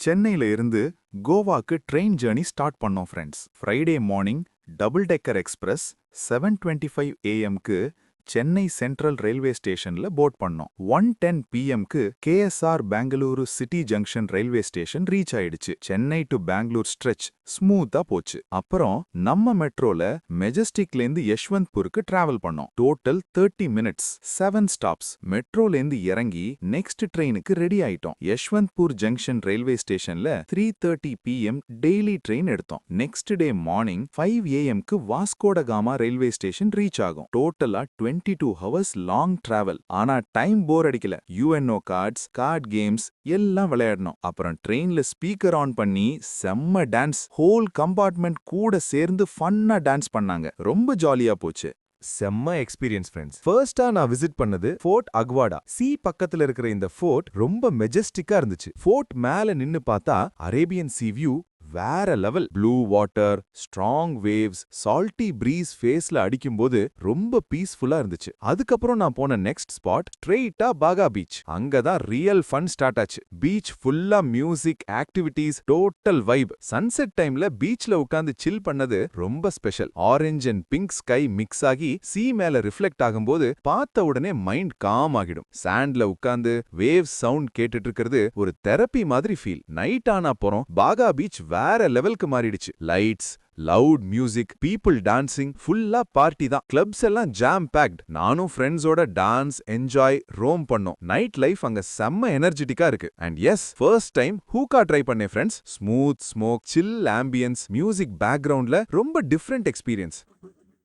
சென்னையில இருந்து கோவாக்கு ட்ரெயின் ஜேர்னி ஸ்டார்ட் பண்ணோம் friends. Friday morning double decker express 7:25 AM-க்கு சென்னை சென்ட்ரல் ரயில்வே ஸ்டேஷன்ல போர்ட் பண்ணோம். 1:10 PM-க்கு KSR Bengaluru city junction railway station reach ஆயிடுச்சு. சென்னை டு பெங்களூர் ஸ்ட்ரெச் ஸ்மூத்தா போச்சு. அப்புறம் நம்ம மெட்ரோல மெஜஸ்டிக்லேருந்து யஷ்வந்த்பூருக்கு டிராவல் பண்ணோம். Total 30 minutes, 7 stops. மெட்ரோலேருந்து இறங்கி நெக்ஸ்ட் ட்ரெயினுக்கு ரெடி ஆயிட்டோம். யஷ்வந்த்பூர் ஜங்ஷன் ரயில்வே ஸ்டேஷன்ல 3:30 PM டெய்லி ட்ரெயின் எடுத்தோம். நெக்ஸ்ட் டே மார்னிங் 5 AM-க்கு Vasco da Gama railway station reach ஆகும். டோட்டலா 22 ஹவர்ஸ் லாங் டிராவல். ஆனா டைம் போர் அடிக்கல. UNO கார்ட் கேம்ஸ் எல்லாம் விளையாடணும். அப்புறம் ட்ரெயின்ல ஸ்பீக்கர் ஆன் பண்ணி செம்ம டான்ஸ். ஹோல் கம்பார்ட்மெண்ட் கூட சேர்ந்து ஃபன்னா டான்ஸ் பண்ணாங்க. ரொம்ப ஜாலியா போச்சு. செம்ம எக்ஸ்பீரியன்ஸ் ஃப்ரெண்ட்ஸ். ஃபர்ஸ்டா நான் விசிட் பண்ணது ஃபோர்ட் அக்வாடா. பக்கத்துல இருக்கிற இந்த ஃபோர்ட் ரொம்ப மெஜஸ்டிக்கா இருந்துச்சு. ஃபோர்ட் மேல நின்னு பார்த்தா அரேபியன் சீ வியூ வேற level. Blue water, strong waves, salty breeze ஃபேஸ்ல அடிக்கும்போது ரொம்ப பீஸ்ஃபுல்லா இருந்துச்சு. அதுக்கப்புறம் நான் போன நெக்ஸ்ட் ஸ்பாட் ஸ்ட்ரெயிட்டா பாகா பீச். அங்கதான் ரியல் ஃபன் ஸ்டார்ட் ஆச்சு. பீச் ஃபுல்லா music, activities, total vibe. Sunset டைம்ல பீச்ல உட்கார்ந்து சில் பண்ணது ரொம்ப special. Orange and pink sky mix ஆகி சீ மேல ரிஃப்ளெக்ட் ஆகும்போது பார்த்த உடனே மைண்ட் காம் ஆகிடும். சாண்ட்ல உட்கார்ந்து வேவ்ஸ் சவுண்ட் கேட்டுட்டு இருக்கிறது ஒரு தெரப்பி மாதிரி ஃபீல். நைட் ஆனா போறோம் பாகா பீச் வேற லெவலுக்கு மாறிடுச்சு. Lights, loud music, people dancing, ஃபுல்லா பார்ட்டி தான். கிளப்ஸ் எல்லாம் ஜாம் பேக்ட். நானும் ஃப்ரெண்ட்ஸோட டான்ஸ், என்ஜாய், ரோம் பண்ணோம். நைட் லைஃப் அங்க செம்ம எனர்ஜெட்டிக்கா இருக்கு. And yes, first time hookah try பண்ணேன் friends. Smooth smoke, chill ambience, music பேக்ரவுண்ட்ல ரொம்ப different experience.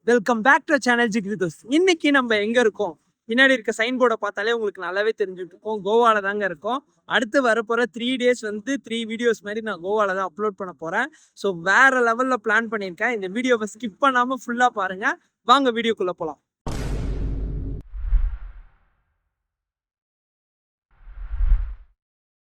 Welcome back to channel Jigiridost. இன்னைக்கு நம்ம எங்க இருக்கோம்? பின்னாடி இருக்க சைன் போர்டை பார்த்தாலே உங்களுக்கு நல்லாவே தெரிஞ்சுட்டு இருக்கோம். கோவால தாங்க இருக்கோம். அடுத்து வரப்போற 3 டேஸ் வந்து 3 வீடியோஸ் மாதிரி நான் கோவால தான் அப்லோட் பண்ண போறேன். ஸோ வேற லெவல்ல பிளான் பண்ணியிருக்கேன். இந்த வீடியோவை ஸ்கிப் பண்ணாம ஃபுல்லா பாருங்க. வாங்க வீடியோக்குள்ள போலாம்.